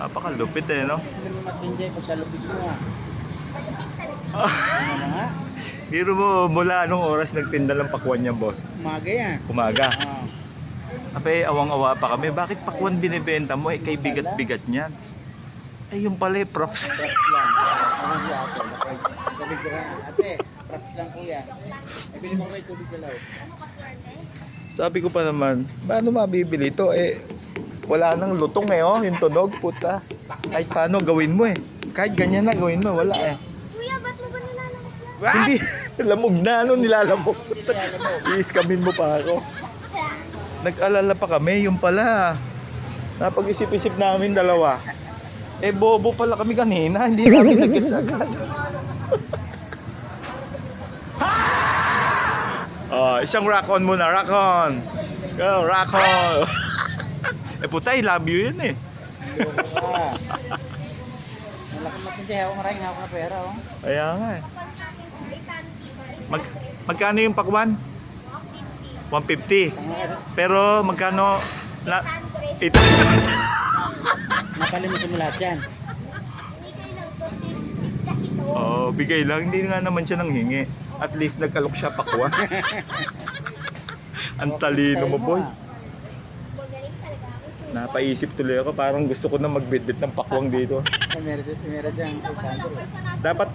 Napakalupit eh, no? Hindi mo matinjay pagkalupit mo ah. Ano na nga? Biro mo, mula anong oras nagtinda ng pakwan niya, boss? Umaga yan. Umaga. Oo. Ape, awang-awa pa kami. Bakit pakwan binibenta mo? Eh, kay bigat-bigat niyan. Eh, yung pala eh, props. Props lang. Ano si ate? Sabi ko na, ate, props lang kuya. Ay, bili mo kayo tubig galaw. Sabi ko pa naman, paano mabibili ito? Eh, wala nang lutong eh, oh. Yung tunog, puta. Kahit paano, gawin mo eh. Kahit ganyan na, gawin mo. Wala eh. Kuya, ba't mo ba nilalamok lang? Hindi, lamog na. Ano nilalamog? I-scamin mo pa ako. Nag-alala pa kami, yung pala. Napag-isip-isip namin dalawa. Eh, bobo pala kami kanina. Hindi namin nag-gets agad. Oh, isang rock on muna, rock on. Go, rock on. Eh, puta, I love you yun eh. Malaki matinjay ako maraming hawak na pera oh. Kaya nga eh. Magkano yung pakwan? 150. Pero magkano na ito? Nakalimutan mo lahat yan. Oh, bigay lang. Hindi nga naman siya nang hingi. At least nagkalok siya pakwan. Ang talino mo, boy. Napaisip tuloy ako. Parang gusto ko na magbitbit ng pakwang dito. Meron siyang 800. Dapat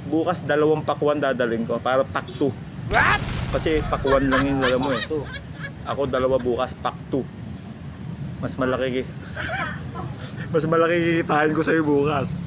bukas 2 pakwan dadaling ko para pack 2. What? Kasi pakwan lang yung dala mo eh. Ako 2 bukas, pack 2. Mas malaki kikitain ko sa'yo bukas.